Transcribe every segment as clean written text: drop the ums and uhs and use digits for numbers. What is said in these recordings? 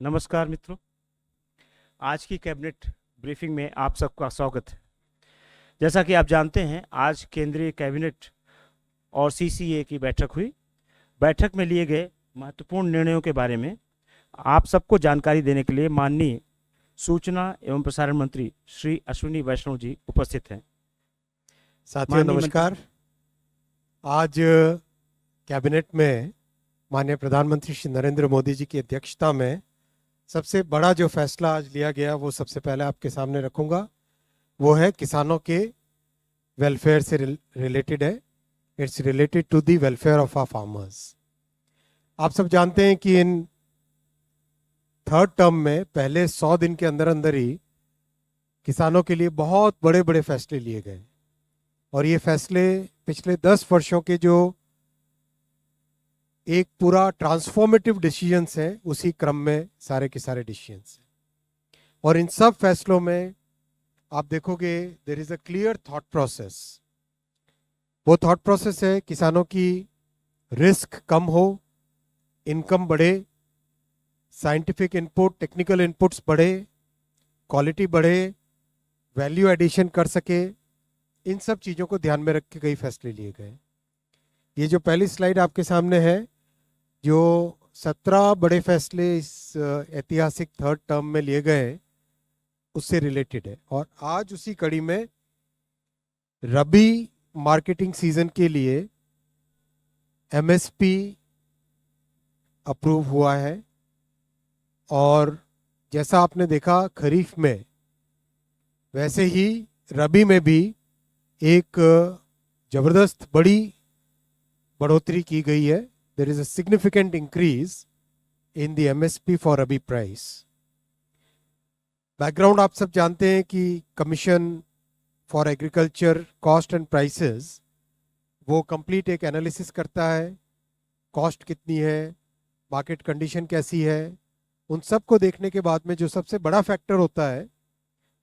नमस्कार मित्रों। आज की कैबिनेट ब्रीफिंग में आप सबका स्वागत है। जैसा कि आप जानते हैं, आज केंद्रीय कैबिनेट और सीसीए की बैठक हुई। बैठक में लिए गए महत्वपूर्ण निर्णयों के बारे में आप सबको जानकारी देने के लिए माननीय सूचना एवं प्रसारण मंत्री श्री अश्विनी वैष्णव जी उपस्थित हैं। साथियों माननीय नमस्कार। आज कैबिनेट में माननीय प्रधानमंत्री श्री नरेंद्र मोदी जी की अध्यक्षता में सबसे बड़ा जो फैसला आज लिया गया वो सबसे पहले आपके सामने रखूंगा। वो है किसानों के वेलफेयर से रिलेटेड है। It's related to the welfare of our farmers. आप सब जानते हैं कि इन थर्ड टर्म में पहले 100 दिन के अंदर अंदर ही किसानों के लिए बहुत बड़े बड़े फैसले लिए गए और ये फैसले पिछले 10 वर्षों के जो एक पूरा ट्रांसफॉर्मेटिव डिसीजंस हैं उसी क्रम में सारे के सारे डिसीजंस हैं। और इन सब फैसलों में आप देखोगे there is a clear thought process. वो थॉट प्रोसेस है किसानों की रिस्क कम हो, इनकम बढ़े, साइंटिफिक इनपुट टेक्निकल इनपुट्स बढ़े, क्वालिटी बढ़े, वैल्यू एडिशन कर सके। इन सब चीज़ों को ध्यान में रख के कई फैसले लिए गए। ये जो पहली स्लाइड आपके सामने है, जो 17 बड़े फैसले इस ऐतिहासिक थर्ड टर्म में लिए गए उससे रिलेटेड है। और आज उसी कड़ी में रबी मार्केटिंग सीजन के लिए एमएसपी अप्रूव हुआ है। और जैसा आपने देखा खरीफ में, वैसे ही रबी में भी एक जबरदस्त बड़ी बढ़ोतरी की गई है। There is a significant increase in the MSP for rabi price. Background आप सब जानते हैं कि commission for agriculture cost and prices वो कंप्लीट एक एनालिसिस करता है। कॉस्ट कितनी है, मार्केट कंडीशन कैसी है, उन सब को देखने के बाद में जो सबसे बड़ा फैक्टर होता है,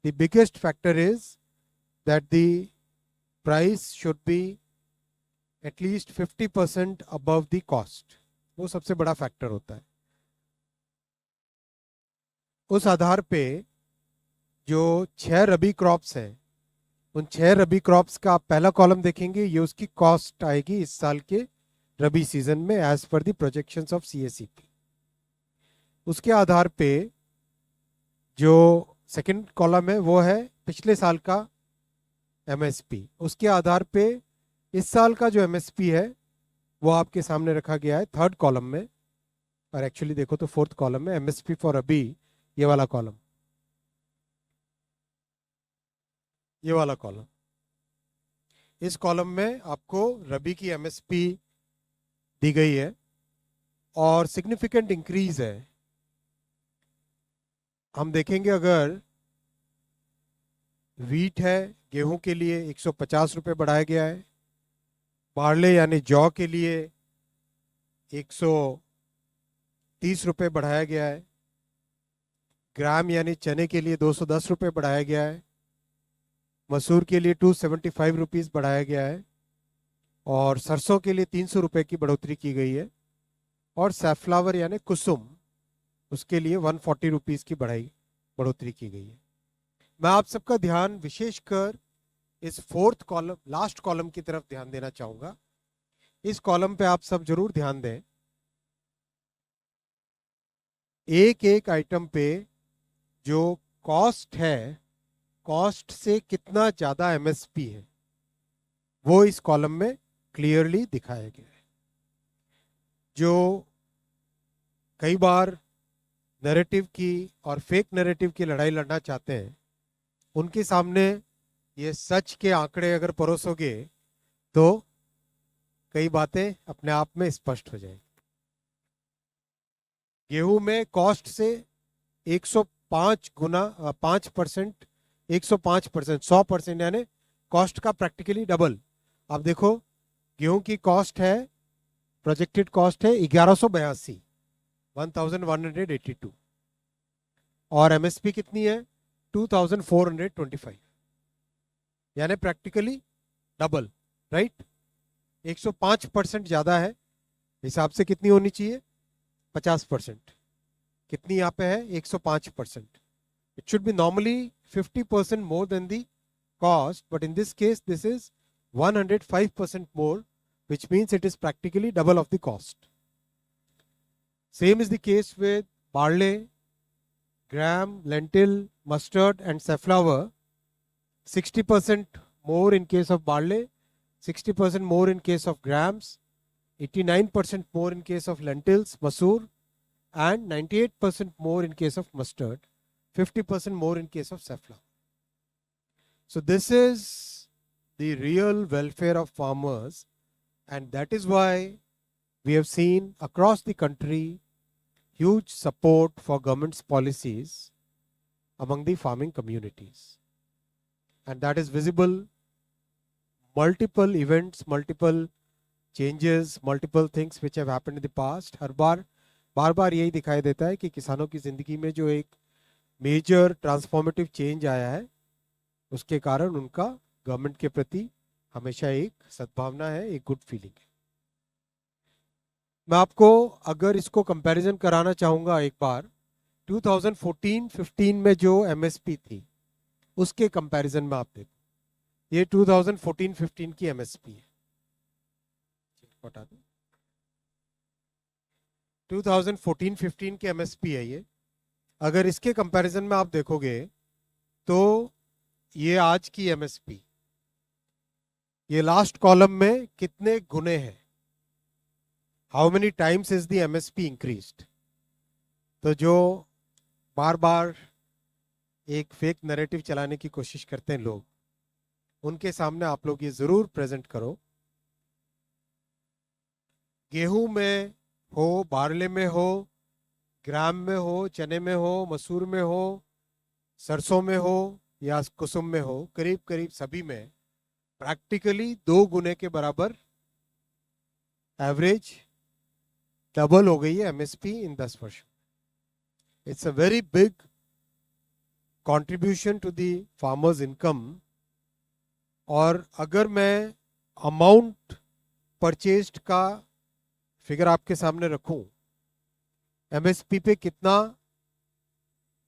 the biggest factor is that the price should be at least 50% above the cost. वो सबसे बड़ा फैक्टर होता है। उस आधार पे जो 6 रबी क्रॉप्स हैं, उन 6 रबी क्रॉप्स का आप पहला कॉलम देखेंगे, ये उसकी कॉस्ट आएगी इस साल के रबी सीजन में as per the projections of CACP. उसके आधार पे जो सेकंड कॉलम है वो है पिछले साल का एमएसपी। उसके आधार पे इस साल का जो एमएसपी है वो आपके सामने रखा गया है थर्ड कॉलम में। और एक्चुअली देखो तो फोर्थ कॉलम में एमएसपी फॉर रबी, ये वाला कॉलम, ये वाला कॉलम, इस कॉलम में आपको रबी की एमएसपी दी गई है और सिग्निफिकेंट इंक्रीज है। हम देखेंगे अगर वीट है, गेहूं के लिए 150 रुपये बढ़ाया गया है, बार्ले यानी जौ के लिए 130 रुपये बढ़ाया गया है, ग्राम यानी चने के लिए 210 रुपये बढ़ाया गया है, मसूर के लिए 275 रुपीज़ बढ़ाया गया है, और सरसों के लिए 300 रुपये की बढ़ोतरी की गई है, और सैफ्लावर यानी कुसुम उसके लिए 140 रुपीज़ की बढ़ोतरी की गई है। मैं आप सबका ध्यान विशेषकर इस फोर्थ कॉलम, लास्ट कॉलम की तरफ ध्यान देना चाहूंगा। इस कॉलम पे आप सब जरूर ध्यान दें। एक एक आइटम पे जो कॉस्ट है, कॉस्ट से कितना ज्यादा एमएसपी है, वो इस कॉलम में क्लियरली दिखाया गया है। जो कई बार नैरेटिव की और फेक नैरेटिव की लड़ाई लड़ना चाहते हैं, उनके सामने ये सच के आंकड़े अगर परोसोगे तो कई बातें अपने आप में स्पष्ट हो जाएगी। गेहूं में कॉस्ट से 105 गुना 5%, 105%, 100% यानी कॉस्ट का प्रैक्टिकली डबल। आप देखो गेहूं की कॉस्ट है, प्रोजेक्टेड कॉस्ट है 1182, 1182, और एमएसपी कितनी है 2425, यानी प्रैक्टिकली डबल, राइट। 105% ज्यादा है, हिसाब से कितनी होनी चाहिए 50%। कितनी यहाँ पे है 105%. It should be normally 50% more than the cost, but in this case this is 105% more, which means it is practically double of the cost. Same is the case with barley, gram, lentil, mustard and safflower. 60% more in case of barley, 60% more in case of grams, 89% more in case of lentils, masoor, and 98% more in case of mustard, 50% more in case of safflower. So this is the real welfare of farmers, and that is why we have seen across the country huge support for government's policies among the farming communities. And that is visible, multiple events, multiple changes, multiple things which have happened in the past. हर बार बार यही दिखाई देता है कि किसानों की जिंदगी में जो एक मेजर ट्रांसफॉर्मेटिव चेंज आया है, उसके कारण उनका गवर्नमेंट के प्रति हमेशा एक सद्भावना है, एक गुड फीलिंग है. मैं आपको अगर इसको कंपैरिजन कराना चाहूंगा एक बार, 2014-15 में जो एमएसपी थी उसके कंपैरिजन में आप देखो, ये 2014-15 की एमएसपी है. 2014-15 की एमएसपी है ये. अगर इसके कंपैरिजन में आप देखोगे तो ये आज की एमएसपी, ये लास्ट कॉलम में कितने गुने हैं, how many times is the MSP increased. तो जो बार बार एक फेक नैरेटिव चलाने की कोशिश करते हैं लोग, उनके सामने आप लोग ये जरूर प्रेजेंट करो. गेहूं में हो, बार्ले में हो, ग्राम में हो, चने में हो, मसूर में हो, सरसों में हो या कुसुम में हो, करीब करीब सभी में प्रैक्टिकली 2 गुने के बराबर एवरेज डबल हो गई है एमएसपी इन 10 वर्ष. It's a very big contribution to the farmers income. और अगर मैं अमाउंट परचेज्ड का फिगर आपके सामने रखूं, एमएसपी पे कितना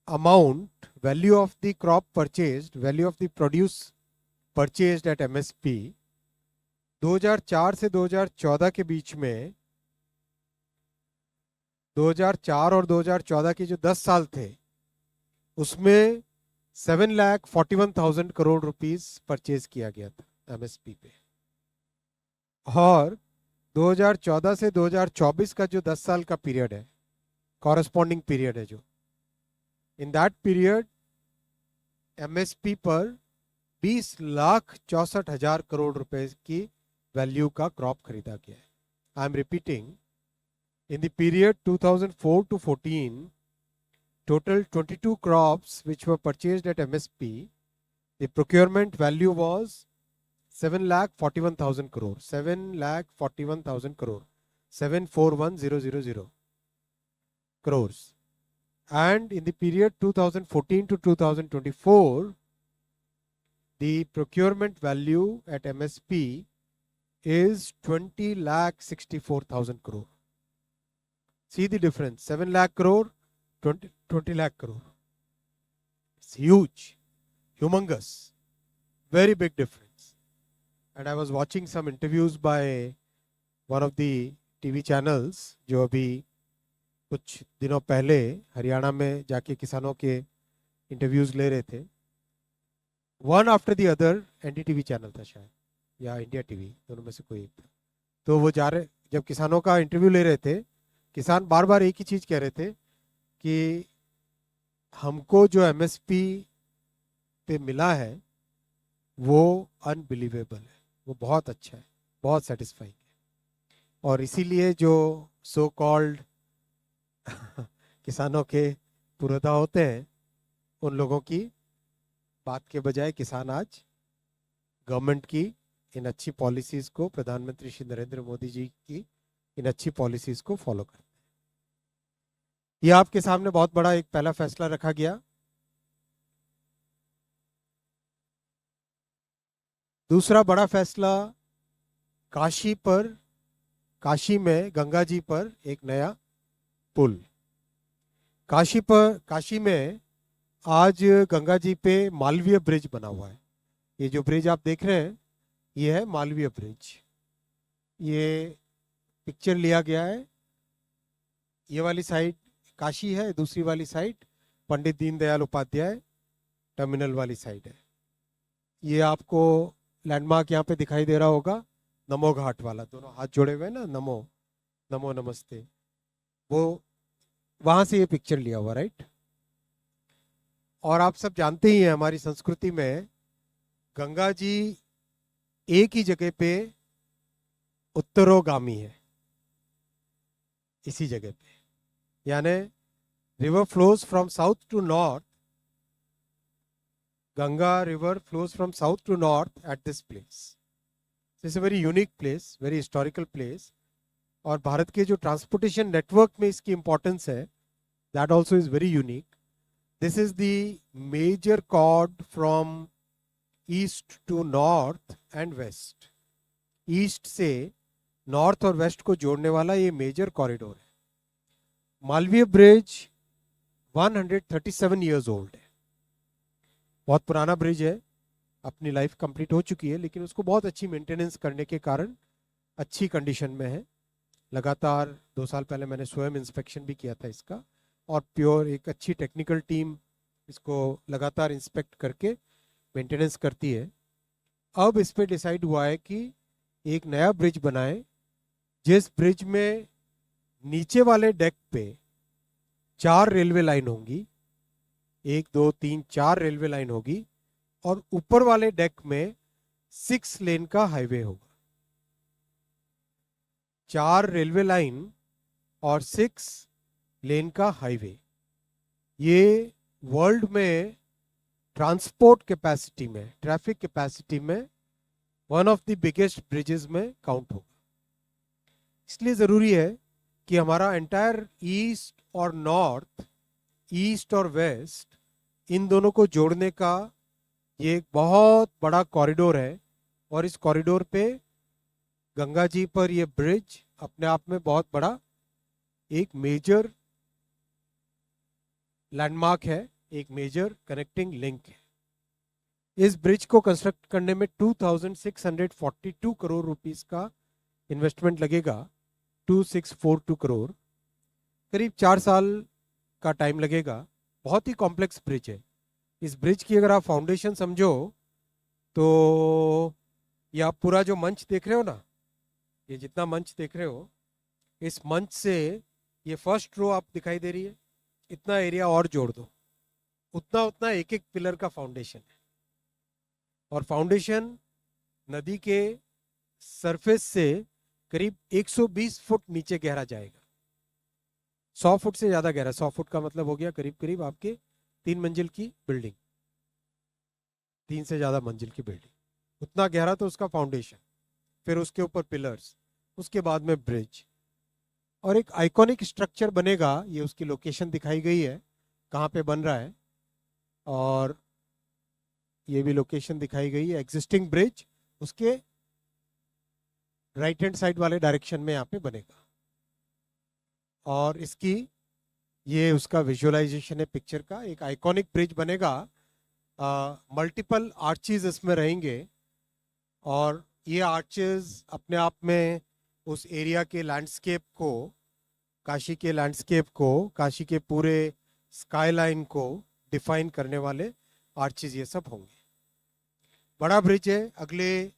amount, value of the crop purchased, value of the produce purchased at MSP, 2004 से 2014 के बीच में, 2004 और 2014 के जो 10 साल थे उसमें 7,41,000 करोड़ रुपीस परचेज किया गया था एमएसपी पे. और 2014 से 2024 का जो 10 साल का पीरियड है, कॉरेस्पॉन्डिंग पीरियड है जो, इन दैट पीरियड एमएसपी पर 20,64,000 करोड़ रुपए की वैल्यू का क्रॉप खरीदा गया है. I am repeating, in the period 2004 to 14, total 22 crops which were purchased at MSP, the procurement value was 7,41,000 crore, 7,41,000 crore, 7,41,000 crores. And in the period 2014 to 2024, the procurement value at MSP is 20,64,000 crore. See the difference, 7 lakh crore, 20 lakh crore. It's huge, humongous, very big difference. And I was watching some interviews by one of the TV channels जो अभी कुछ दिनों पहले हरियाणा में जाके किसानों के interviews ले रहे थे. One after the other, NDTV channel था शायद या इंडिया टीवी, दोनों में से कोई एक था. तो वो जा रहे, जब किसानों का इंटरव्यू ले रहे थे, किसान बार बार एक ही चीज कह रहे थे कि हमको जो एमएसपी पे मिला है वो अनबिलीवेबल है, वो बहुत अच्छा है, बहुत सेटिस्फाइंग है. और इसीलिए जो सो कॉल्ड किसानों के पुरोधा होते हैं, उन लोगों की बात के बजाय किसान आज गवर्नमेंट की इन अच्छी पॉलिसीज को, प्रधानमंत्री श्री नरेंद्र मोदी जी की इन अच्छी पॉलिसीज को फॉलो करते हैं. ये आपके सामने बहुत बड़ा एक पहला फैसला रखा गया. दूसरा बड़ा फैसला, काशी में गंगा जी पर एक नया पुल. काशी में आज गंगा जी पे मालवीय ब्रिज बना हुआ है। ये जो ब्रिज आप देख रहे हैं ये है मालवीय ब्रिज। ये पिक्चर लिया गया है, ये वाली साइड काशी है, दूसरी वाली साइड पंडित दीनदयाल उपाध्याय टर्मिनल वाली साइड है। ये आपको लैंडमार्क यहाँ पे दिखाई दे रहा होगा, नमो घाट वाला, दोनों हाथ जोड़े हुए हैं ना, नमो नमो नमस्ते, वो वहां से ये पिक्चर लिया हुआ, राइट। और आप सब जानते ही हैं हमारी संस्कृति में गंगा जी एक ही जगह पे उत्तरोगामी है, इसी जगह पे, यानी river flows from south to north. Ganga river flows from south to north at this place. This is a very unique place, very historical place. और भारत के जो ट्रांसपोर्टेशन नेटवर्क में इसकी इंपॉर्टेंस है, that also is very unique. This is the major chord from east to north and west. East से north और waste को जोड़ने वाला ये मेजर कॉरिडोर है। मालवीय ब्रिज 137 years old है, बहुत पुराना ब्रिज है, अपनी लाइफ कंप्लीट हो चुकी है, लेकिन उसको बहुत अच्छी मेंटेनेंस करने के कारण अच्छी कंडीशन में है। लगातार 2 साल पहले मैंने स्वयं इंस्पेक्शन भी किया था इसका, और प्योर एक अच्छी टेक्निकल टीम इसको लगातार इंस्पेक्ट करके मेंटेनेंस करती है। अब इस पे डिसाइड हुआ है कि एक नया ब्रिज बनाए, जिस ब्रिज में नीचे वाले डेक पे 4 रेलवे लाइन होंगी, 1 2 3 4 रेलवे लाइन होगी, और ऊपर वाले डेक में 6 लेन का हाईवे होगा। 4 रेलवे लाइन और 6 लेन का हाईवे, ये वर्ल्ड में ट्रांसपोर्ट कैपेसिटी में, ट्रैफिक कैपेसिटी में one of the biggest bridges में काउंट होगा। इसलिए जरूरी है कि हमारा एंटायर ईस्ट और नॉर्थ, ईस्ट और वेस्ट, इन दोनों को जोड़ने का ये एक बहुत बड़ा कॉरिडोर है। और इस कॉरिडोर पे गंगा जी पर ये ब्रिज अपने आप में बहुत बड़ा एक मेजर लैंडमार्क है, एक मेजर कनेक्टिंग लिंक है। इस ब्रिज को कंस्ट्रक्ट करने में 2642 करोड़ रुपीस का इन्वेस्टमेंट लगेगा, 2642 करोड़, करीब 4 साल का टाइम लगेगा। बहुत ही कॉम्प्लेक्स ब्रिज है। इस ब्रिज की अगर आप फाउंडेशन समझो तो ये आप पूरा जो मंच देख रहे हो ना, ये जितना मंच देख रहे हो, इस मंच से ये फर्स्ट रो आप दिखाई दे रही है, इतना एरिया और जोड़ दो, उतना उतना एक एक पिलर का फाउंडेशन है। और फाउंडेशन नदी के सरफेस से करीब 120 फुट नीचे गहरा जाएगा, 100 फुट से ज्यादा गहरा। 100 फुट का मतलब हो गया करीब करीब आपके 3 मंजिल की बिल्डिंग, 3 से ज्यादा मंजिल की बिल्डिंग, उतना गहरा तो उसका फाउंडेशन, फिर उसके ऊपर पिलर्स, उसके बाद में ब्रिज, और एक आइकॉनिक स्ट्रक्चर बनेगा। ये उसकी लोकेशन दिखाई गई है कहाँ पे बन रहा है, और ये भी लोकेशन दिखाई गई है। एग्जिस्टिंग ब्रिज उसके राइट हैंड साइड वाले डायरेक्शन में यहाँ पे बनेगा, और इसकी ये उसका विजुअलाइजेशन है पिक्चर का। एक आइकॉनिक ब्रिज बनेगा, मल्टीपल आर्चेस इसमें रहेंगे, और ये आर्चेस अपने आप में उस एरिया के लैंडस्केप को, काशी के लैंडस्केप को, काशी के पूरे स्काईलाइन को डिफाइन करने वाले आर्चेस ये सब होंगे। बड़ा ब्रिज है, अगले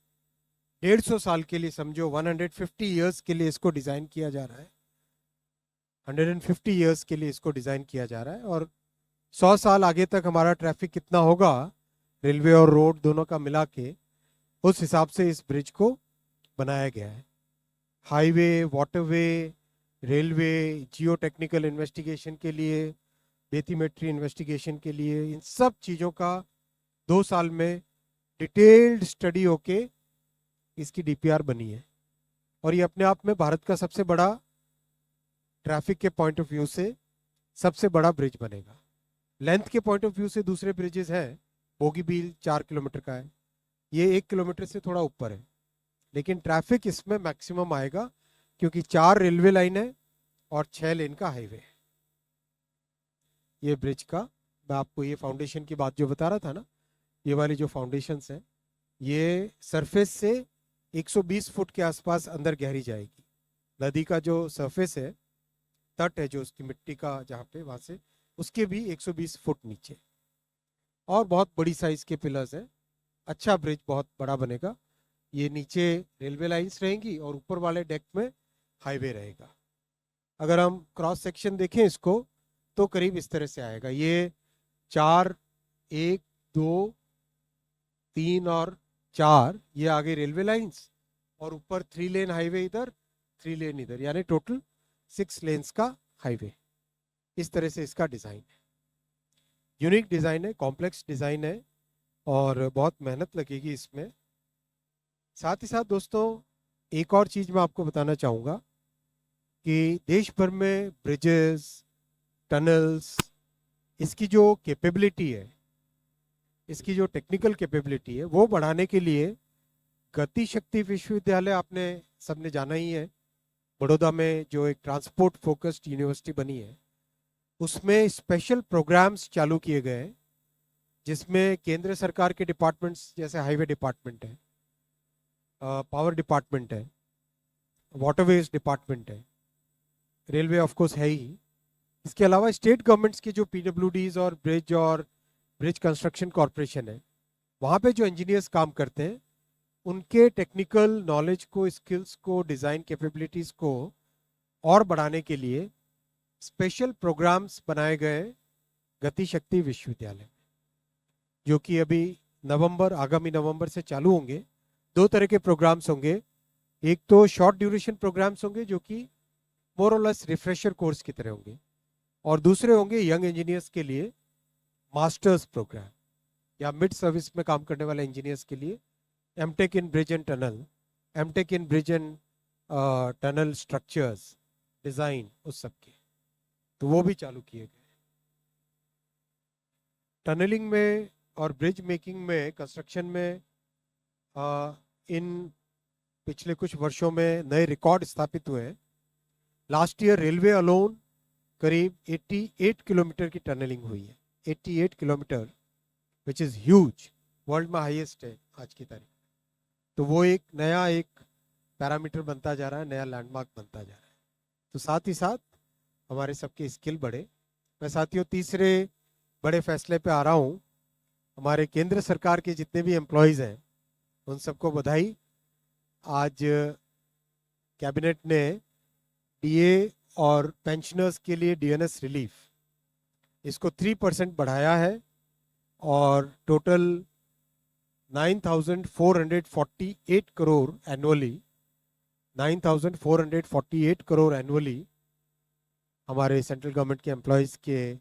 150 साल के लिए समझो, 150 ईयर्स के लिए इसको डिजाइन किया जा रहा है, 150 ईयर्स के लिए इसको डिजाइन किया जा रहा है। और 100 साल आगे तक हमारा ट्रैफिक कितना होगा, रेलवे और रोड दोनों का मिला के, उस हिसाब से इस ब्रिज को बनाया गया है। हाईवे, वाटरवे, रेलवे, जियो टेक्निकल इन्वेस्टिगेशन के लिए, बेथीमेट्री इन्वेस्टिगेशन के लिए, इन सब चीज़ों का 2 साल में डिटेल्ड स्टडी होके इसकी डीपीआर बनी है। और ये अपने आप में भारत का सबसे बड़ा, ट्रैफिक के पॉइंट ऑफ व्यू से सबसे बड़ा ब्रिज बनेगा। लेंथ के पॉइंट ऑफ व्यू से दूसरे ब्रिजेस हैं, बोगीबील 4 किलोमीटर का है, ये 1 किलोमीटर से थोड़ा ऊपर है, लेकिन ट्रैफिक इसमें मैक्सिमम आएगा क्योंकि 4 रेलवे लाइन है और 6 लेन का हाईवे है। ये ब्रिज का। मैं आपको ये फाउंडेशन की बात जो बता रहा था ना, ये वाली जो फाउंडेशंस हैं, ये सरफेस से 120 फुट के आसपास अंदर गहरी जाएगी। नदी का जो सरफेस है, तट है जो उसकी मिट्टी का जहाँ पे, वहाँ से उसके भी 120 फुट नीचे, और बहुत बड़ी साइज के पिलर्स हैं। अच्छा ब्रिज बहुत बड़ा बनेगा। ये नीचे रेलवे लाइंस रहेंगी और ऊपर वाले डेक में हाईवे रहेगा। अगर हम क्रॉस सेक्शन देखें इसको, तो करीब इस तरह से आएगा। ये 4, 1, 2, 3 और 4, ये आगे रेलवे लाइंस, और ऊपर 3 लेन हाईवे इधर, 3 लेन इधर, यानी टोटल 6 लेन्स का हाईवे। इस तरह से इसका डिज़ाइन है। यूनिक डिज़ाइन है, कॉम्प्लेक्स डिज़ाइन है, और बहुत मेहनत लगेगी इसमें। साथ ही साथ दोस्तों, एक और चीज़ मैं आपको बताना चाहूँगा कि देश भर में ब्रिजेस, टनल्स, इसकी जो कैपेबिलिटी है, इसकी जो टेक्निकल कैपेबिलिटी है, वो बढ़ाने के लिए गति शक्ति विश्वविद्यालय आपने सबने जाना ही है, बड़ौदा में जो एक ट्रांसपोर्ट फोकस्ड यूनिवर्सिटी बनी है, उसमें स्पेशल प्रोग्राम्स चालू किए गए हैं, जिसमें केंद्र सरकार के डिपार्टमेंट्स जैसे हाईवे डिपार्टमेंट है, पावर डिपार्टमेंट है, वाटरवेज डिपार्टमेंट है, रेलवे ऑफ कोर्स है ही, इसके अलावा स्टेट गवर्नमेंट्स के जो पीडब्ल्यूडीज और ब्रिज कंस्ट्रक्शन कॉरपोरेशन है, वहाँ पे जो इंजीनियर्स काम करते हैं, उनके टेक्निकल नॉलेज को, स्किल्स को, डिज़ाइन कैपेबिलिटीज़ को और बढ़ाने के लिए स्पेशल प्रोग्राम्स बनाए गए गति शक्ति विश्वविद्यालय में, जो कि अभी आगामी नवंबर से चालू होंगे। 2 तरह के प्रोग्राम्स होंगे। एक तो शॉर्ट ड्यूरेशन प्रोग्राम्स होंगे जो कि मोर और लेस रिफ्रेशर कोर्स की तरह होंगे, और दूसरे होंगे यंग इंजीनियर्स के लिए मास्टर्स प्रोग्राम, या मिड सर्विस में काम करने वाले इंजीनियर्स के लिए MTech in bridge and tunnel, MTech in bridge and tunnel structures design, उस सब के, तो वो भी चालू किए गए। टनलिंग में और ब्रिज मेकिंग में, कंस्ट्रक्शन में इन पिछले कुछ वर्षों में नए रिकॉर्ड स्थापित हुए हैं। लास्ट ईयर रेलवे अलोन करीब 88 किलोमीटर की टनलिंग हुई है। 88 kilometre, which is huge, world में हाईएस्ट है आज की तारीख। तो वो एक नया पैरामीटर बनता जा रहा है, नया लैंडमार्क बनता जा रहा है। तो साथ ही साथ हमारे सबके स्किल बढ़े। मैं साथियों तीसरे बड़े फैसले पे आ रहा हूँ। हमारे केंद्र सरकार के जितने भी एम्प्लॉयज़ हैं, उन सबको बधाई। आज कैबिनेट ने डीए और पेंशनर्स के लिए डीएनएस रिलीफ, इसको 3% बढ़ाया है, और total 9,448 crore annually, 9,448 crore annually हमारे सेंट्रल गवर्नमेंट के एम्प्लॉयज़ के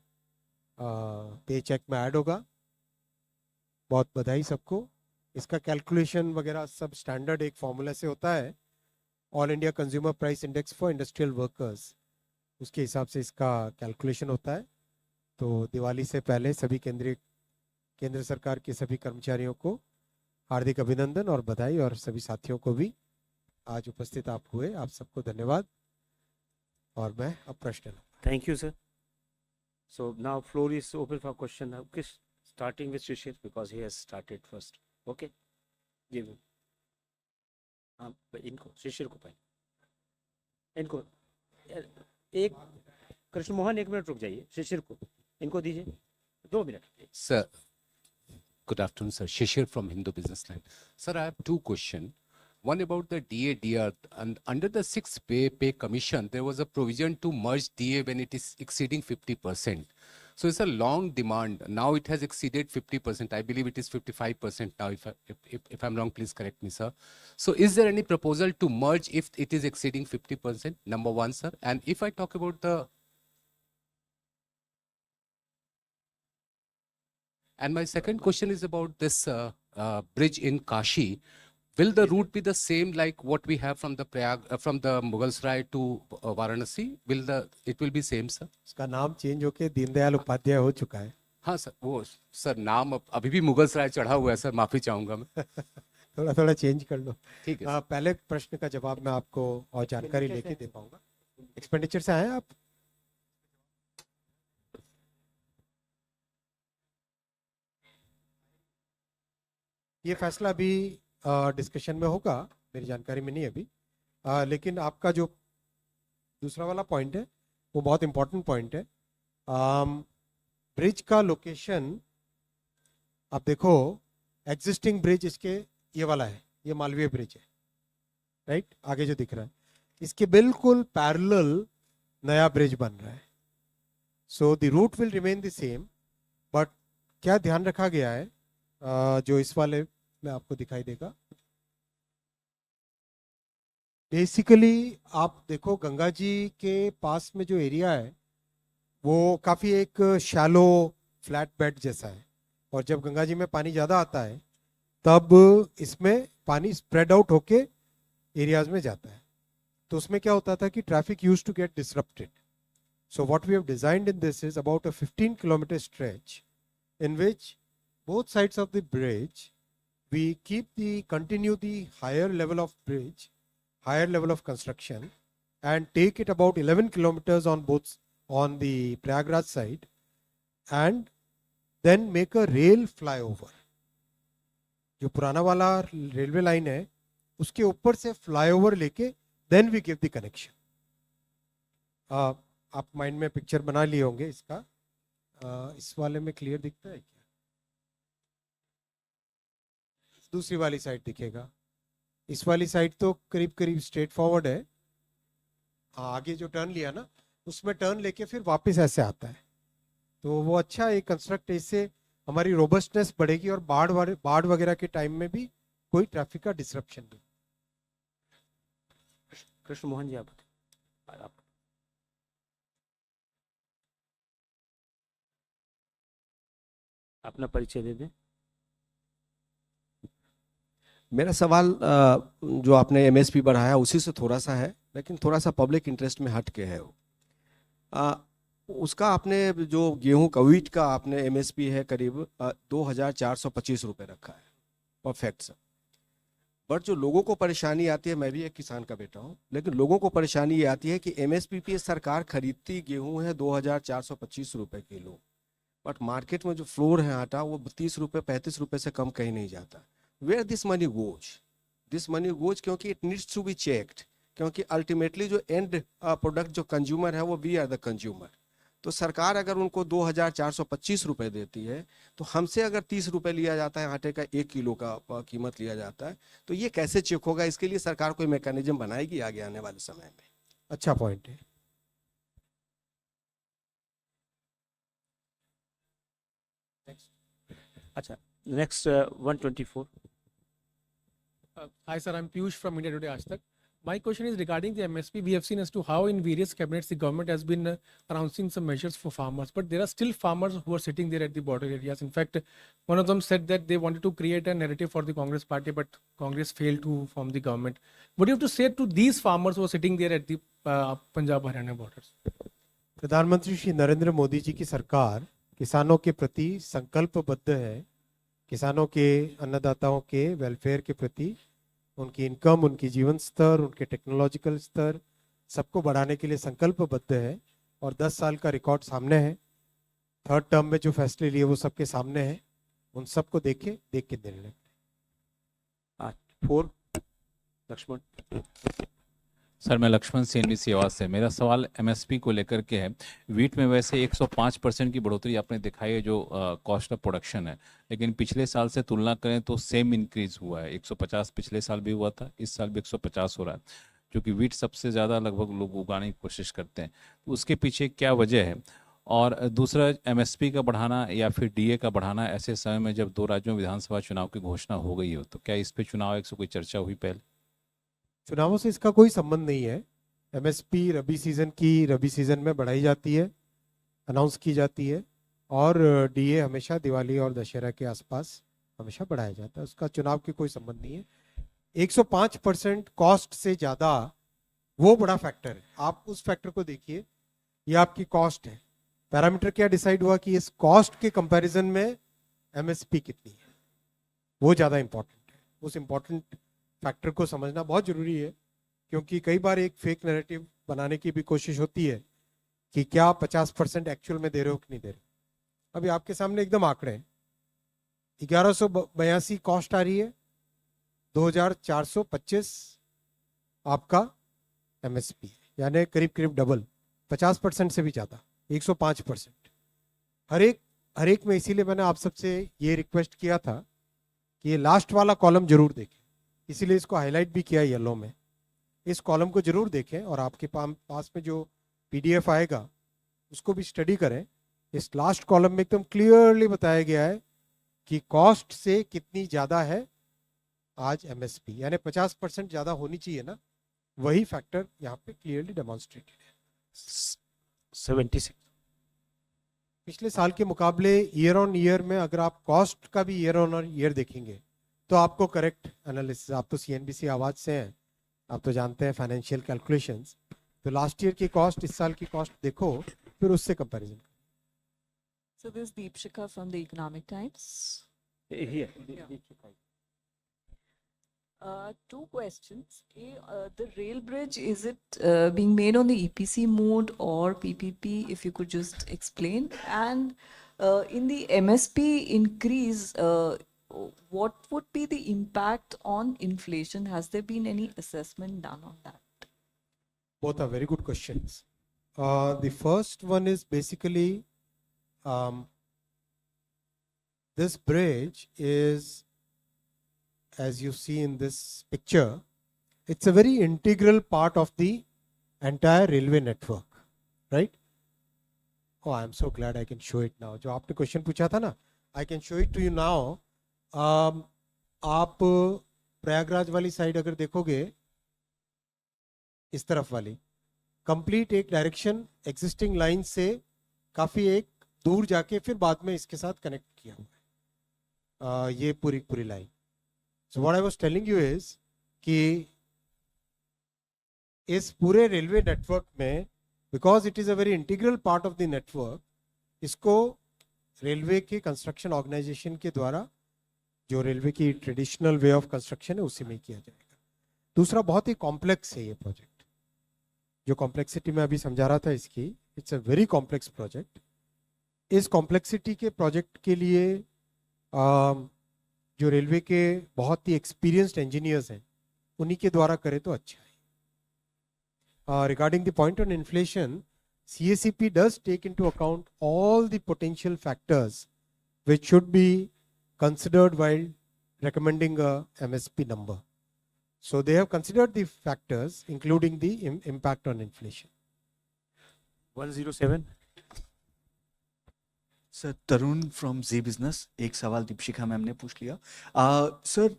पे चेक में ऐड होगा। बहुत बधाई सबको। इसका कैलकुलेशन वगैरह सब स्टैंडर्ड एक फॉर्मूला से होता है, all India consumer price index for industrial workers, उसके हिसाब से इसका कैलकुलेशन होता है। तो दिवाली से पहले सभी केंद्र सरकार के सभी कर्मचारियों को हार्दिक अभिनंदन और बधाई, और सभी साथियों को भी आज उपस्थित आप हुए, आप सबको धन्यवाद। और मैं अब प्रश्न Thank you, sir. So now floor is open for question. Okay, starting with Shishir because he has started first. Okay, जी मैम। हाँ, इनको शिशिर को पहले, इनको एक, कृष्ण मोहन 1 मिनट रुक जाइए, शिशिर को इनको दीजिए 2 minute. Sir, good afternoon, sir. Shishir from Hindu Business Line. Sir, I have 2 questions. One about the DA/DR. And under the 6th pay commission, there was a provision to merge DA when it is exceeding 50%. So it's a long demand. Now it has exceeded 50%. I believe it is 55% now. If I'm wrong, please correct me, sir. So is there any proposal to merge if it is exceeding 50%? Number one, sir. And if I talk about the And my second question is about this bridge in Kashi. Will the route be the same like what we have from the from the Mughalsarai to Varanasi? It will be same, sir? इसका नाम change होके दीनदयाल उपाध्याय हो चुका है। हाँ sir, वो sir नाम अभी भी मुगलसराय चढ़ा हुआ है सर, माफी चाहूंगा मैं। थोड़ा थोड़ा चेंज कर लो। ठीक है। पहले प्रश्न का जवाब मैं आपको और जानकारी लेके दे पाऊंगा। एक्सपेंडिचर से आए आप? ये फैसला अभी डिस्कशन में होगा, मेरी जानकारी में नहीं है अभी। लेकिन आपका जो दूसरा वाला पॉइंट है वो बहुत इंपॉर्टेंट पॉइंट है। ब्रिज का लोकेशन आप देखो, एग्जिस्टिंग ब्रिज इसके ये वाला है, ये मालवीय ब्रिज है, राइट, आगे जो दिख रहा है इसके बिल्कुल पैरेलल नया ब्रिज बन रहा है। So the route will remain the same, but क्या ध्यान रखा गया है जो इस वाले में आपको दिखाई देगा, बेसिकली आप देखो गंगा जी के पास में जो एरिया है वो काफी एक शैलो फ्लैट बेड जैसा है, और जब गंगा जी में पानी ज्यादा आता है तब इसमें पानी स्प्रेड आउट होके एरियाज में जाता है। तो उसमें क्या होता था कि traffic used to get disrupted. So what we have designed in this is about a 15 kilometre stretch in which both sides of the bridge we continue the higher level of bridge, higher level of construction, and take it about 11 kilometers on the Prayagraj side, and then make a rail flyover. जो पुराना वाला railway line है उसके ऊपर से flyover लेके then we give the connection. आप mind में पिक्चर बना लिए होंगे इसका। इस वाले में क्लियर दिखता है क्या? दूसरी वाली साइड दिखेगा। इस वाली साइड तो करीब करीब स्ट्रेट फॉरवर्ड है। आगे जो टर्न लिया ना उसमें टर्न लेके फिर वापस ऐसे आता है, तो वो अच्छा एक कंस्ट्रक्ट, इससे हमारी रोबस्टनेस बढ़ेगी और बाढ़ वगैरह के टाइम में भी कोई ट्रैफिक का डिसरप्शन नहीं। कृष्ण मोहन जी आप अपना परिचय दे दें। मेरा सवाल जो आपने एमएसपी बढ़ाया उसी से थोड़ा सा है, लेकिन थोड़ा सा पब्लिक इंटरेस्ट में हट के है वो। उसका आपने जो गेहूं का वीट का आपने एमएसपी है करीब 2425 रुपये रखा है, परफेक्ट सर। बट जो लोगों को परेशानी आती है, मैं भी एक किसान का बेटा हूं, लेकिन लोगों को परेशानी ये आती है कि एमएसपी पे सरकार खरीदती गेहूं है 2425 रुपये किलो, बट मार्केट में जो फ्लोर है आटा वो 30 रुपये 35 रुपये से कम कहीं नहीं जाता। वेयर दिस मनी गोज, क्योंकि it needs to be checked, क्योंकि अल्टीमेटली जो एंड प्रोडक्ट जो कंज्यूमर है वो वी आर द कंज्यूमर। तो सरकार अगर उनको 2425 रुपये देती है तो हमसे अगर 30 रुपये लिया जाता है, आटे का 1 किलो का कीमत लिया जाता है, तो ये कैसे चेक होगा? इसके लिए सरकार कोई मैकेनिज्म बनाएगी आगे आने वाले समय में? अच्छा पॉइंट है। अच्छा, next 124। Hi, sir. I'm Piyush from India Today Aaj Tak. My question is regarding the MSP. We have seen as to how in various cabinets the government has been announcing some measures for farmers, but there are still farmers who are sitting there at the border areas. In fact, one of them said that they wanted to create a narrative for the Congress party, but Congress failed to form the government. What do you have to say to these farmers who are sitting there at the Punjab-Haryana borders? प्रधानमंत्री श्री नरेंद्र मोदी जी की सरकार किसानों के प्रति संकल्पबद्ध है, किसानों के अन्नदाताओं के वेलफेयर के प्रति, उनकी इनकम, उनकी जीवन स्तर, उनके टेक्नोलॉजिकल स्तर सबको बढ़ाने के लिए संकल्पबद्ध है, और 10 साल का रिकॉर्ड सामने है। थर्ड टर्म में जो फैसले लिए वो सबके सामने हैं, उन सबको देख के निर्णय। 4 लक्ष्मण। सर मैं लक्ष्मण सीएनबीसी आवाज से, मेरा सवाल एमएसपी को लेकर के है। वीट में वैसे 105% की बढ़ोतरी आपने दिखाई है जो कॉस्ट ऑफ प्रोडक्शन है, लेकिन पिछले साल से तुलना करें तो सेम इंक्रीज हुआ है। 150 पिछले साल भी हुआ था, इस साल भी 150 हो रहा है, क्योंकि वीट सबसे ज़्यादा लगभग लोग उगाने की कोशिश करते हैं। तो उसके पीछे क्या वजह है? और दूसरा, एमएसपी का बढ़ाना या फिर डीए का बढ़ाना ऐसे समय में जब 2 राज्यों में विधानसभा चुनाव की घोषणा हो गई हो, तो क्या इस पर चुनाव आयोग से कोई चर्चा हुई पहले? चुनावों से इसका कोई संबंध नहीं है। एमएसपी रबी सीजन में बढ़ाई जाती है, अनाउंस की जाती है, और डीए हमेशा दिवाली और दशहरा के आसपास हमेशा बढ़ाया जाता है। उसका चुनाव की कोई संबंध नहीं है। 105% कॉस्ट से ज़्यादा वो बड़ा फैक्टर है। आप उस फैक्टर को देखिए, ये आपकी कॉस्ट है। पैरामीटर क्या डिसाइड हुआ कि इस कॉस्ट के कंपैरिजन में एमएसपी कितनी है, वो ज़्यादा इंपॉर्टेंट है। उस इंपॉर्टेंट फैक्टर को समझना बहुत जरूरी है, क्योंकि कई बार एक फेक नैरेटिव बनाने की भी कोशिश होती है कि क्या 50% एक्चुअल में दे रहे हो कि नहीं दे रहे हो। अभी आपके सामने एकदम आंकड़े हैं। 1182 कॉस्ट आ रही है, 2425 आपका एमएसपी, यानी करीब करीब डबल, 50% से भी ज़्यादा, 105%। हर एक में, इसीलिए मैंने आप सबसे ये रिक्वेस्ट किया था कि ये लास्ट वाला कॉलम जरूर देखें, इसीलिए इसको हाईलाइट भी किया येलो में। इस कॉलम को जरूर देखें और आपके पास में जो पीडीएफ आएगा उसको भी स्टडी करें। इस लास्ट कॉलम में एकदम क्लियरली बताया गया है कि कॉस्ट से कितनी ज़्यादा है आज एमएसपी, यानी 50% ज़्यादा होनी चाहिए ना, वही फैक्टर यहाँ पे क्लियरली डेमोन्स्ट्रेटेड है। 76। पिछले साल के मुकाबले ईयर ऑन ईयर में अगर आप कॉस्ट का भी ईयर ऑन ईयर देखेंगे तो आपको करेक्ट एनालिसिस, आप तो सीएनबीसी आवाज से हैं, आप तो जानते हैं फाइनेंशियल कैलकुलेशंस, तो लास्ट ईयर की कॉस्ट इस साल की कॉस्ट देखो, फिर उससे comparison. So this is Deepshika from the Economic Times. Here. Two questions. The rail bridge, is it being made on the EPC mode or PPP? If you could just explain. And in the MSP increase, what would be the impact on inflation? Has there been any assessment done on that? Both are very good questions. The first one is basically this bridge is, as you see in this picture, it's a very integral part of the entire railway network, right? Oh, I'm so glad I can show it now. जो आपने question पूछा था ना, I can show it to you now. आप प्रयागराज वाली side अगर देखोगे, इस तरफ वाली कंप्लीट एक डायरेक्शन एग्जिस्टिंग लाइन से काफी एक दूर जाके फिर बाद में इसके साथ कनेक्ट किया हुआ है, ये पूरी line. So what I was telling you is कि इस पूरे रेलवे नेटवर्क में, because it is a very integral part of the network, इसको रेलवे के कंस्ट्रक्शन ऑर्गेनाइजेशन के द्वारा, जो रेलवे की ट्रेडिशनल वे ऑफ कंस्ट्रक्शन है, उसी में किया जाएगा। दूसरा, बहुत ही कॉम्प्लेक्स है ये प्रोजेक्ट, जो कॉम्प्लेक्सिटी मैं अभी समझा रहा था इसकी, it's a very complex project. इस कॉम्प्लेक्सिटी के प्रोजेक्ट के लिए जो रेलवे के बहुत ही एक्सपीरियंस्ड इंजीनियर्स हैं, उन्हीं के द्वारा करें तो अच्छा है। Regarding the point on inflation, CACP does take into account all the potential factors which should be considered while recommending a MSP number. So they have considered the factors including the impact on inflation. 107। Sir Tarun from Zee business, एक सवाल Deepshikha ma'am ने पूछ लिया। Sir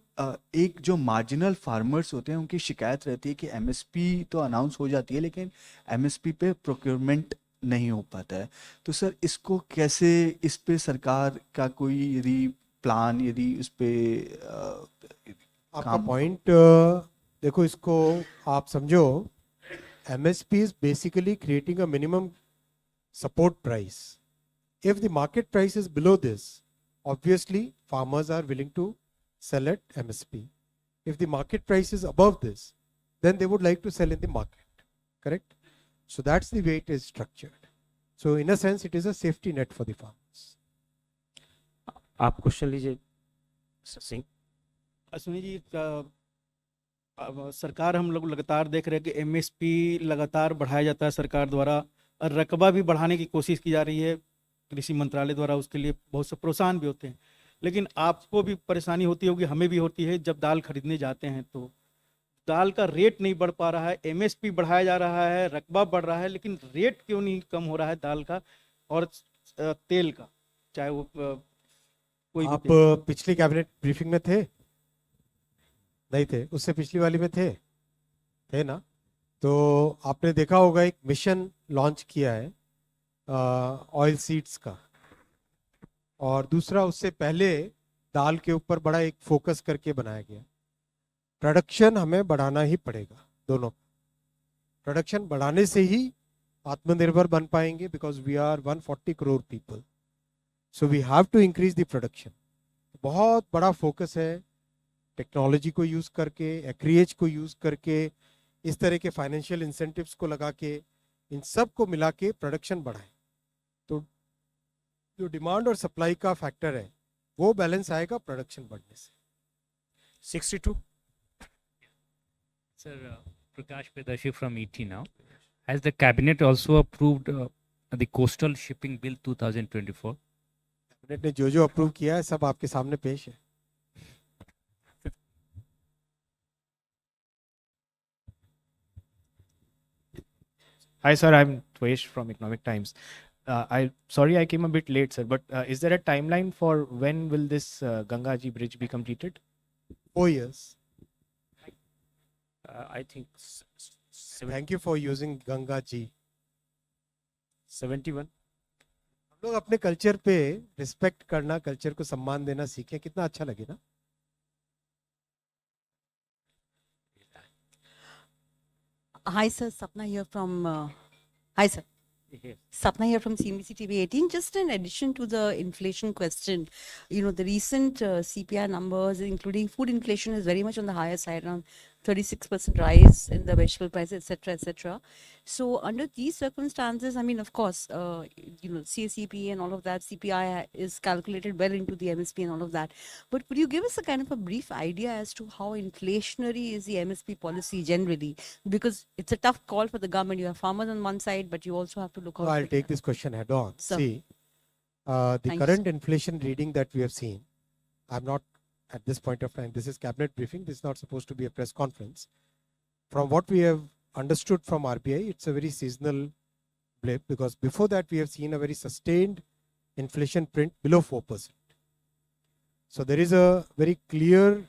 एक जो marginal farmers होते हैं उनकी शिकायत रहती है कि एमएसपी तो अनाउंस हो जाती है लेकिन एमएसपी पे प्रोक्योरमेंट नहीं हो पाता है, तो सर इसको कैसे, इस पे सरकार का कोई यदि प्लान, यदि उस पे आपका पॉइंट देखो, इसको आप समझो, MSP is basically creating a minimum support price. If the market price is below this, obviously farmers are willing to sell at MSP. If the market price is above this, then they would like to sell in the market. Correct? So that's the way it is structured. So in a sense, it is a safety net for the farmers. आप question लीजिए सिंह। अश्विनी जी, सरकार, हम लोग लगातार देख रहे हैं कि एमएसपी लगातार बढ़ाया जाता है सरकार द्वारा, और रकबा भी बढ़ाने की कोशिश की जा रही है कृषि मंत्रालय द्वारा, उसके लिए बहुत से प्रोत्साहन भी होते हैं। लेकिन आपको भी परेशानी होती होगी, हमें भी होती है, जब दाल खरीदने जाते हैं तो दाल का रेट नहीं बढ़ पा रहा है, एमएसपी बढ़ाया जा रहा है, रकबा बढ़ रहा है, लेकिन रेट क्यों नहीं कम हो रहा है दाल का और तेल का, चाहे वो कोई भी आप तेल। पिछली कैबिनेट ब्रीफिंग में थे? नहीं थे? उससे पिछली वाली में थे ना? तो आपने देखा होगा एक मिशन लॉन्च किया है ऑयल सीड्स का, और दूसरा उससे पहले दाल के ऊपर बड़ा एक फोकस करके बनाया गया। प्रोडक्शन हमें बढ़ाना ही पड़ेगा, दोनों। प्रोडक्शन बढ़ाने से ही आत्मनिर्भर बन पाएंगे, because we are 140 crore people, so we have to increase the production. बहुत बड़ा फोकस है, टेक्नोलॉजी को यूज करके, एक्रिएज को यूज करके, इस तरह के फाइनेंशियल इंसेंटिव्स को लगा के, इन सब को मिला के प्रोडक्शन बढ़ाएं। तो जो डिमांड और सप्लाई का फैक्टर है वो बैलेंस आएगा प्रोडक्शन बढ़ने से। 62. Sir, Prakash Pedashi from ET now. Has the cabinet also approved the coastal shipping bill 2024? Cabinet ने जो अप्रूव किया है सब आपके सामने पेश है। Hi, sir. I'm Tvesh from Economic Times. Sorry I came a bit late, sir, but is there a timeline for when will this Ganga Ji bridge be completed? 4 years. I think Thank you for using Ganga जी। 71. हम लोग अपने culture पे respect करना, culture को सम्मान देना सीखें, कितना अच्छा लगे ना। Hi, sir. Sapna here from. Hi, sir. Yes. Sapna here from CNBC TV 18. Just in addition to the inflation question, the recent CPI numbers, including food inflation, is very much on the higher side, around 36% rise in the vegetable prices, etc., etc. So, under these circumstances, I mean, of course, CACP and all of that, CPI is calculated well into the MSP and all of that. But could you give us a kind of a brief idea as to how inflationary is the MSP policy generally? Because it's a tough call for the government. You have farmers on one side, but you also have to look out. I'll for take the- this question head on. Sir. See, the Thank you, current sir. inflation reading that we have seen, I'm not at this point of time, this is cabinet briefing, this is not supposed to be a press conference. From what we have understood from RBI, it's a very seasonal blip, because before that we have seen a very sustained inflation print below 4%. So there is a very clear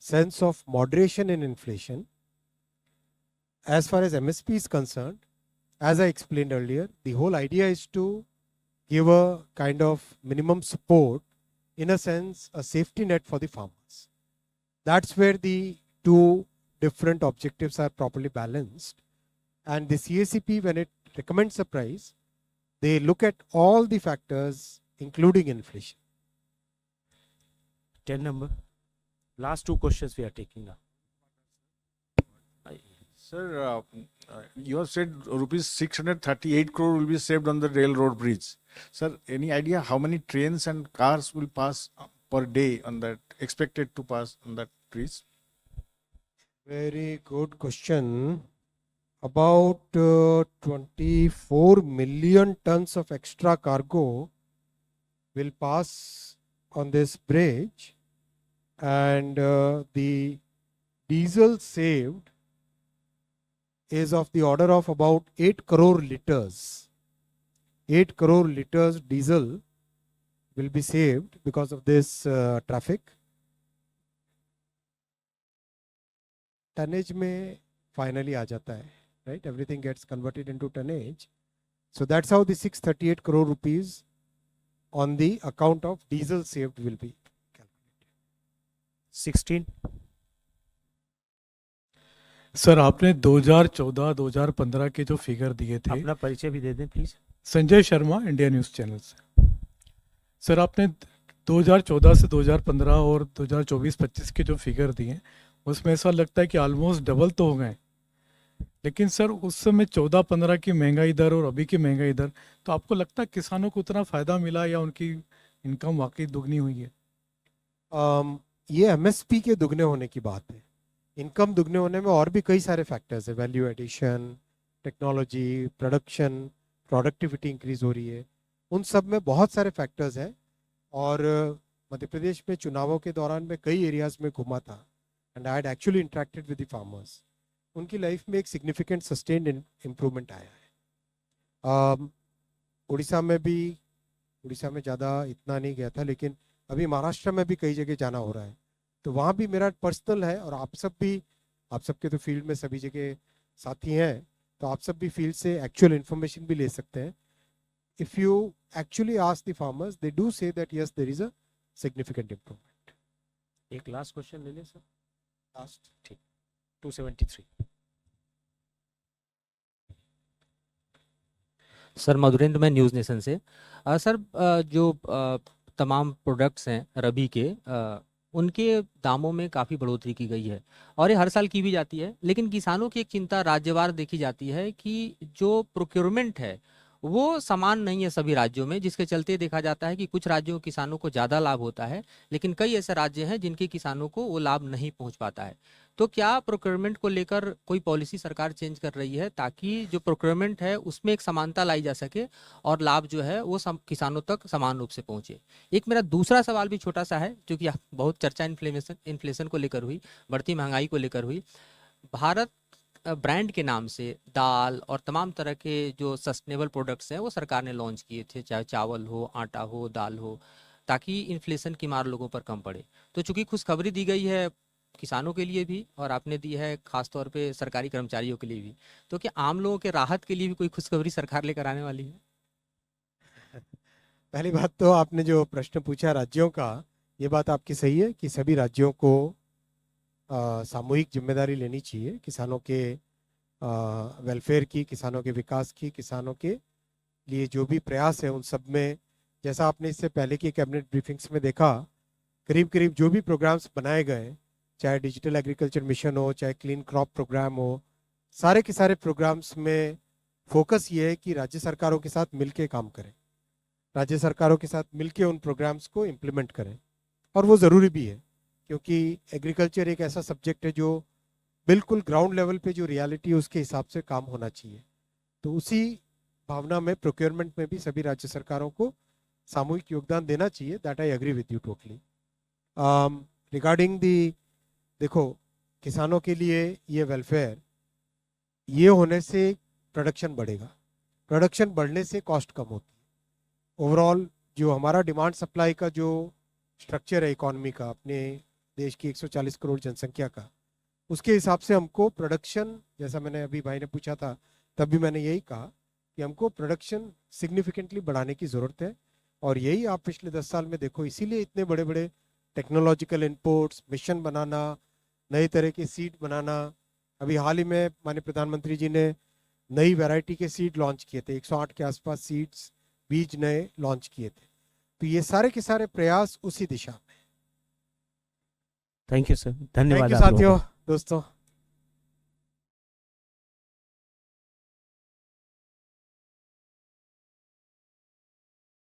sense of moderation in inflation. As far as MSP is concerned, as I explained earlier, the whole idea is to give a kind of minimum support, in a sense, a safety net for the farmers. That's where the two different objectives are properly balanced. And the CACP, when it recommends a price, they look at all the factors, including inflation. 10 number. Last two questions we are taking now. Sir, you have said rupees 638 crore will be saved on the railroad bridge. Sir, any idea how many trains and cars will pass per day on that, expected to pass on that bridge? Very good question. About 24 million tons of extra cargo will pass on this bridge, and the diesel saved is of the order of about 8 crore liters. 8 crore liters diesel will be saved because of this traffic. Tonnage में finally आ जाता है, right? Everything gets converted into tonnage. So that's how the 638 crore rupees on the account of diesel saved will be calculated. 16. Sir आपने 2014-2015 के जो figure दिए थे, अपना परिचय भी दे दें please. Sanjay Sharma, India news channel से। सर आपने 2014 से 2015 और 2024-25 के जो फिगर दिए, उसमें ऐसा लगता है कि ऑलमोस्ट डबल तो हो गए। लेकिन सर उस समय 14-15 की महंगाई दर और अभी की महंगाई दर, तो आपको लगता है किसानों को उतना फ़ायदा मिला या उनकी इनकम वाकई दुगनी हुई है? ये MSP के दुगने होने की बात है। इनकम दुगने होने में और भी कई सारे फैक्टर्स है, value addition, technology, production, productivity increase हो रही है, उन सब में बहुत सारे फैक्टर्स हैं। और मध्य प्रदेश में चुनावों के दौरान मैं कई एरियाज में घूमा था, and I had actually interacted with the farmers. उनकी लाइफ में एक सिग्निफिकेंट सस्टेन्ड इम्प्रूवमेंट आया है। उड़ीसा में ज़्यादा इतना नहीं गया था, लेकिन अभी महाराष्ट्र में भी कई जगह जाना हो रहा है, तो वहाँ भी मेरा पर्सनल है। और आप सबके तो फील्ड में सभी जगह साथी हैं, तो आप सब भी फील्ड से एक्चुअल इन्फॉर्मेशन भी ले सकते हैं। If you actually ask the farmers, they do say that yes there is a significant improvement. एक लास्ट क्वेश्चन ले लें सर, लास्ट। ठीक। 273. सर मधुरेंद्र, मैं न्यूज़ नेशन से। सर जो तमाम प्रोडक्ट्स हैं रबी के, उनके दामों में काफ़ी बढ़ोतरी की गई है और ये हर साल की भी जाती है, लेकिन किसानों की एक चिंता राज्यवार देखी जाती है कि जो प्रोक्योरमेंट है वो समान नहीं है सभी राज्यों में, जिसके चलते देखा जाता है कि कुछ राज्यों के किसानों को ज़्यादा लाभ होता है, लेकिन कई ऐसे राज्य हैं जिनके किसानों को वो लाभ नहीं पहुंच पाता है। तो क्या प्रोक्योरमेंट को लेकर कोई पॉलिसी सरकार चेंज कर रही है ताकि जो प्रोक्योरमेंट है उसमें एक समानता लाई जा सके और लाभ जो है वो किसानों तक समान रूप से पहुंचे? एक मेरा दूसरा सवाल भी छोटा सा है, जो कि बहुत चर्चा इन्फ्लेशन को लेकर हुई, बढ़ती महंगाई को लेकर हुई। भारत ब्रांड के नाम से दाल और तमाम तरह के जो सस्टेनेबल प्रोडक्ट्स हैं वो सरकार ने लॉन्च किए थे, चाहे चावल हो, आटा हो, दाल हो, ताकि इन्फ्लेशन की मार लोगों पर कम पड़े। तो चूंकि खुशखबरी दी गई है किसानों के लिए भी और आपने दी है खास तौर पे सरकारी कर्मचारियों के लिए भी, तो क्या आम लोगों के राहत के लिए भी कोई खुशखबरी सरकार लेकर आने वाली है? पहली बात तो आपने जो प्रश्न पूछा राज्यों का, ये बात आपकी सही है कि सभी राज्यों को सामूहिक जिम्मेदारी लेनी चाहिए किसानों के वेलफेयर की, किसानों के विकास की, किसानों के लिए जो भी प्रयास है उन सब में, जैसा आपने इससे पहले की कैबिनेट ब्रीफिंग्स में देखा, करीब करीब जो भी प्रोग्राम्स बनाए गए, चाहे डिजिटल एग्रीकल्चर मिशन हो, चाहे क्लीन क्रॉप प्रोग्राम हो, सारे के सारे प्रोग्राम्स में फोकस ये है कि राज्य सरकारों के साथ मिलके काम करें, राज्य सरकारों के साथ मिलके उन प्रोग्राम्स को इम्प्लीमेंट करें। और वो ज़रूरी भी है क्योंकि एग्रीकल्चर एक ऐसा सब्जेक्ट है जो बिल्कुल ग्राउंड लेवल पे जो रियलिटी है उसके हिसाब से काम होना चाहिए। तो उसी भावना में प्रोक्योरमेंट में भी सभी राज्य सरकारों को सामूहिक योगदान देना चाहिए। That I agree with you totally. Regarding the, देखो किसानों के लिए ये वेलफेयर, ये होने से प्रोडक्शन बढ़ेगा, प्रोडक्शन बढ़ने से कॉस्ट कम होती है। ओवरऑल जो हमारा डिमांड सप्लाई का जो स्ट्रक्चर है इकोनॉमी का, अपने देश की 140 करोड़ जनसंख्या का, उसके हिसाब से हमको प्रोडक्शन, जैसा मैंने अभी भाई ने पूछा था तब भी मैंने यही कहा कि हमको प्रोडक्शन सिग्निफिकेंटली बढ़ाने की ज़रूरत है। और यही आप पिछले 10 साल में देखो, इसीलिए इतने बड़े बड़े टेक्नोलॉजिकल इनपुट्स, मिशन बनाना, नए तरह के सीड बनाना, अभी हाल ही में माननीय प्रधानमंत्री जी ने नई वैरायटी के सीड लॉन्च किए थे, 108 के आसपास सीड्स, बीज नए लॉन्च किए थे। तो ये सारे के सारे प्रयास उसी दिशा में। थैंक यू सर, धन्यवाद थैंक यू आप लोगों साथियों, का। दोस्तों।